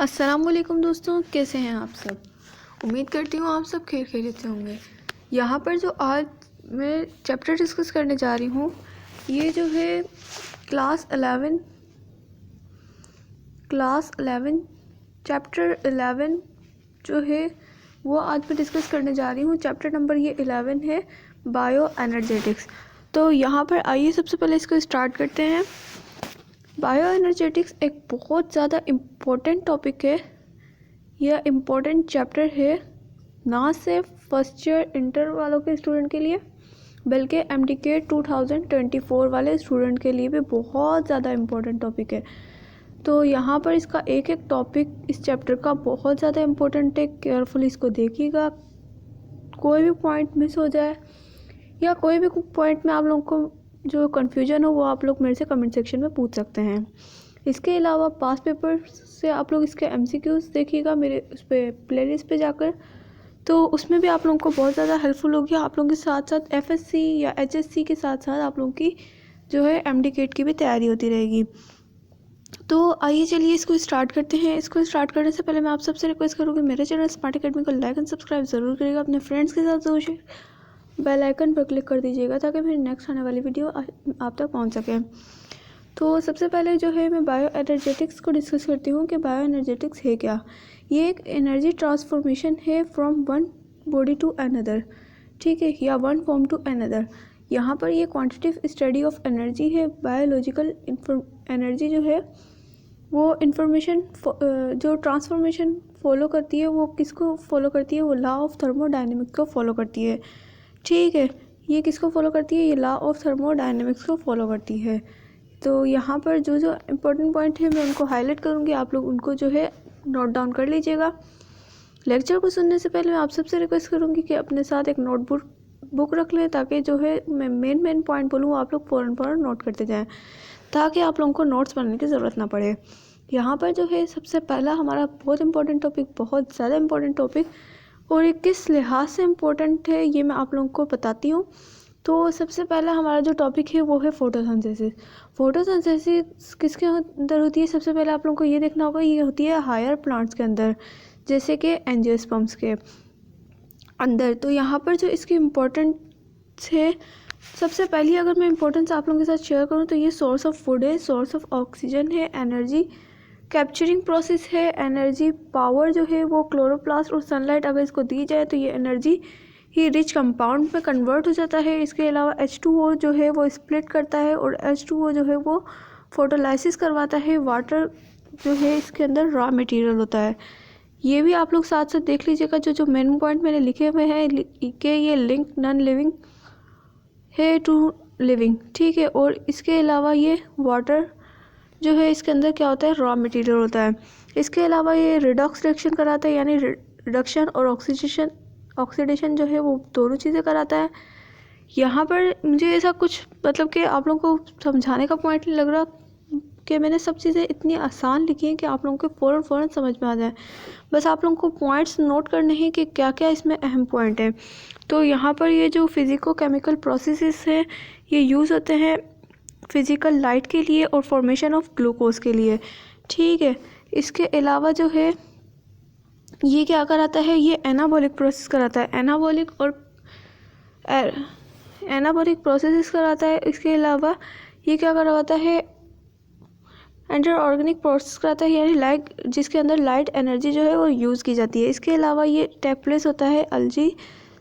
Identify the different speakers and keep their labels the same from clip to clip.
Speaker 1: अस्सलामुअलैकुम दोस्तों, कैसे हैं आप सब। उम्मीद करती हूँ आप सब खैरियत से होंगे। यहाँ पर जो आज मैं चैप्टर डिस्कस करने जा रही हूँ, ये जो है क्लास 11 चैप्टर 11 जो है वो आज मैं डिस्कस करने जा रही हूँ। चैप्टर नंबर ये 11 है, बायो एनर्जेटिक्स। तो यहाँ पर आइए सबसे पहले इसको स्टार्ट करते हैं। बायो एनर्जेटिक्स एक बहुत ज़्यादा इम्पोर्टेंट टॉपिक है, यह इम्पोर्टेंट चैप्टर है, ना सिर्फ फर्स्ट ईयर इंटर वालों के स्टूडेंट के लिए बल्कि एमडीके 2024 वाले स्टूडेंट के लिए भी बहुत ज़्यादा इम्पोर्टेंट टॉपिक है। तो यहाँ पर इसका एक एक टॉपिक इस चैप्टर का बहुत ज़्यादा इम्पोर्टेंट है, केयरफुली इसको देखिएगा। कोई भी पॉइंट मिस हो जाए या कोई भी पॉइंट में आप लोगों को जो कन्फ्यूजन हो वो आप लोग मेरे से कमेंट सेक्शन में पूछ सकते हैं। इसके अलावा पास पेपर से आप लोग इसके एमसीक्यूज़ देखिएगा मेरे उस पर प्लेलिस्ट पे जाकर, तो उसमें भी आप लोगों को बहुत ज़्यादा हेल्पफुल होगी। आप लोगों के साथ साथ एफएससी या एचएससी के साथ साथ आप लोगों की जो है एमडीकेट की भी तैयारी होती रहेगी। तो आइए चलिए इसको स्टार्ट करते हैं। इसको स्टार्ट करने से पहले मैं आप सबसे रिक्वेस्ट करूँगी, मेरे चैनल स्मार्ट अकेडमी को लाइक एंड सब्सक्राइब ज़रूर करिएगा। अपने फ्रेंड्स के साथ ज़रूर शेयर, बेल आइकन पर क्लिक कर दीजिएगा ताकि मेरी नेक्स्ट आने वाली वीडियो आप तक पहुंच सके। तो सबसे पहले जो है मैं बायो एनर्जेटिक्स को डिस्कस करती हूँ कि बायो एनर्जेटिक्स है क्या। ये एक एनर्जी ट्रांसफॉर्मेशन है from one body to another, ठीक है, या वन फॉर्म टू अनदर। यहाँ पर ये क्वांटिटेटिव स्टडी ऑफ एनर्जी है। बायोलॉजिकल एनर्जी जो है वो इंफॉर्मेशन जो ट्रांसफॉर्मेशन फॉलो करती है, वो किसको फॉलो करती है, वो लॉ ऑफ थर्मोडायनेमिक्स को फॉलो करती है, ठीक है। ये किसको फॉलो करती है, ये लॉ ऑफ थर्मोडायनेमिक्स को फॉलो करती है। तो यहाँ पर जो जो इम्पोर्टेंट पॉइंट है मैं उनको हाईलाइट करूँगी, आप लोग उनको जो है नोट डाउन कर लीजिएगा। लेक्चर को सुनने से पहले मैं आप सबसे रिक्वेस्ट करूँगी कि अपने साथ एक नोटबुक रख लें, ताकि जो है मैं मेन पॉइंट बोलूँ आप लोग फ़ौरन नोट करते जाएँ, ताकि आप लोगों को नोट्स बनाने की ज़रूरत ना पड़े। यहाँ पर जो है सबसे पहला हमारा बहुत इंपॉर्टेंट टॉपिक, बहुत ज़्यादा इम्पोर्टेंट टॉपिक, और ये किस लिहाज से इम्पोर्टेंट है ये मैं आप लोगों को बताती हूँ। तो सबसे पहला हमारा जो टॉपिक है वो है फोटोसिंथेसिस। फोटोसिंथेसिस किसके अंदर होती है, सबसे पहले आप लोगों को ये देखना होगा, ये होती है हायर प्लांट्स के अंदर, जैसे कि एंजियोस्पर्म्स के अंदर। तो यहाँ पर जो इसकी इम्पोर्टेंस है, सबसे पहली अगर मैं इम्पोर्टेंस आप लोगों के साथ शेयर करूँ तो ये सोर्स ऑफ फूड है, सोर्स ऑफ ऑक्सीजन है, एनर्जी कैप्चरिंग प्रोसेस है, एनर्जी पावर जो है वो क्लोरोप्लास्ट और सनलाइट अगर इसको दी जाए तो ये एनर्जी ही रिच कंपाउंड में कन्वर्ट हो जाता है। इसके अलावा H2O जो है वो स्प्लिट करता है और H2O जो है वो फोटोलाइसिस करवाता है। वाटर जो है इसके अंदर रॉ मटेरियल होता है। ये भी आप लोग साथ साथ देख लीजिएगा, जो मेन पॉइंट मैंने लिखे हुए हैं कि ये लिंक नॉन लिविंग है टू लिविंग, ठीक है। और इसके अलावा ये वाटर जो है इसके अंदर क्या होता है, रॉ मटेरियल होता है। इसके अलावा ये रिडॉक्स रिएक्शन कराता है, यानी रिडक्शन और ऑक्सीडेशन जो है वो दोनों चीज़ें कराता है। यहाँ पर मुझे ऐसा कुछ मतलब कि आप लोगों को समझाने का पॉइंट नहीं लग रहा कि मैंने सब चीज़ें इतनी आसान लिखी हैं कि आप लोगों को फ़ौरन समझ में आ जाए। बस आप लोगों को पॉइंट्स नोट करने हैं कि क्या क्या इसमें अहम पॉइंट है। तो यहाँ पर ये जो फिज़िको केमिकल प्रोसेसेस हैं ये यूज़ होते हैं फिज़िकल लाइट के लिए और फॉर्मेशन ऑफ ग्लूकोज के लिए, ठीक है। इसके अलावा जो है ये क्या कराता है, ये एनाबॉलिक प्रोसेस कराता है, एनाबॉलिक प्रोसेस कराता है। इसके अलावा ये क्या करवाता है, एंटर ऑर्गेनिक प्रोसेस कराता है, यानी लाइट जिसके अंदर लाइट एनर्जी जो है वो यूज़ की जाती है। इसके अलावा ये टेक प्लेस होता है अल्जी,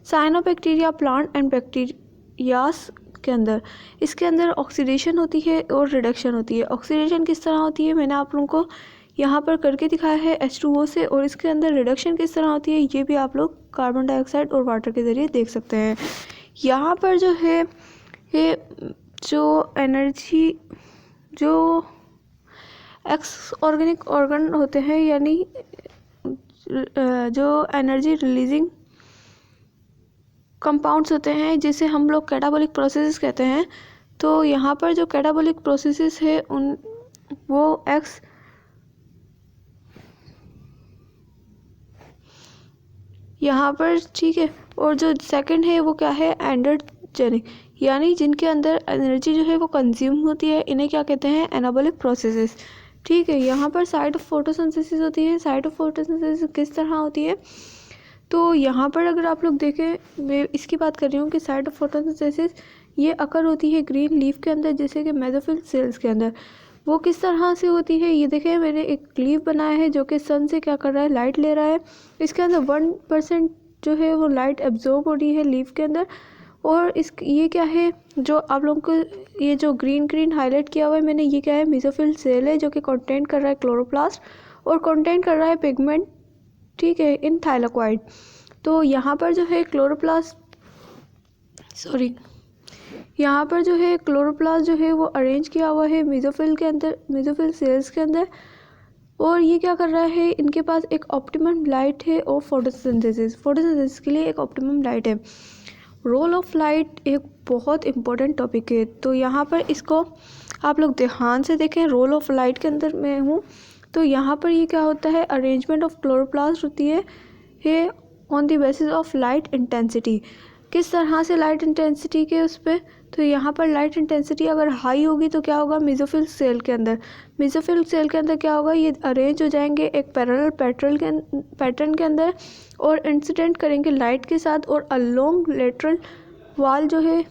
Speaker 1: साइनोबैक्टीरिया, प्लांट एंड बैक्टीरियास के अंदर। इसके अंदर ऑक्सीडेशन होती है और रिडक्शन होती है। ऑक्सीडेशन किस तरह होती है मैंने आप लोगों को यहाँ पर करके दिखाया है H2O से, और इसके अंदर रिडक्शन किस तरह होती है ये भी आप लोग कार्बन डाइऑक्साइड और वाटर के ज़रिए देख सकते हैं। यहाँ पर जो है ये जो एनर्जी जो एक्स ऑर्गेनिक ऑर्गन होते हैं, यानी जो एनर्जी रिलीजिंग कंपाउंड्स होते हैं जिसे हम लोग कैटाबॉलिक प्रोसेसेस कहते हैं। तो यहाँ पर जो कैटाबॉलिक प्रोसेसेस है उन वो एक्स यहाँ पर, ठीक है। और जो सेकंड है वो क्या है, एंडोजेनिक, यानी जिनके अंदर एनर्जी जो है वो कंज्यूम होती है, इन्हें क्या कहते हैं, एनाबॉलिक प्रोसेसेस, ठीक है। यहाँ पर साइट ऑफ फोटोसिंथेसिस होती है। साइट ऑफ फोटोसिंथेसिस किस तरह होती है, तो यहाँ पर अगर आप लोग देखें, मैं इसकी बात कर रही हूँ कि साइट ऑफ फोटोसिंथेसिस ये अकर होती है ग्रीन लीफ के अंदर, जैसे कि मेसोफिल सेल्स के अंदर। वो किस तरह से होती है, ये देखें मैंने एक लीफ बनाया है जो कि सन से क्या कर रहा है, लाइट ले रहा है। इसके अंदर 1% जो है वो लाइट एब्जॉर्ब हो रही है लीफ के अंदर। और इस ये क्या है जो आप लोगों को ये जो ग्रीन ग्रीन हाईलाइट किया हुआ है मैंने, ये क्या है, मेसोफिल सेल है जो कि कंटेन कर रहा है क्लोरोप्लास्ट और कंटेन कर रहा है पिगमेंट, ठीक है, इन थाइलाकोइड। तो यहाँ पर जो है यहाँ पर जो है क्लोरोप्लास्ट जो है वो अरेंज किया हुआ है मेसोफिल के अंदर, मेसोफिल सेल्स के अंदर। और ये क्या कर रहा है, इनके पास एक ऑप्टिमम लाइट है और फोटोसिंथेसिस के लिए एक ऑप्टिमम लाइट है। रोल ऑफ लाइट एक बहुत इंपॉर्टेंट टॉपिक है, तो यहाँ पर इसको आप लोग ध्यान से देखें। रोल ऑफ लाइट के अंदर मैं हूँ, तो यहाँ पर ये क्या होता है, अरेंजमेंट ऑफ क्लोरोप्लास्ट होती है on the basis of light intensity. किस तरह से लाइट इंटेंसिटी के उस पर, तो यहाँ पर लाइट इंटेंसिटी अगर हाई होगी तो क्या होगा, मेसोफिल सेल के अंदर क्या होगा, ये अरेंज हो जाएंगे एक पैरेलल पैटर्न के अंदर और इंसिडेंट करेंगे लाइट के साथ और अलोंग लेटरल वाल जो है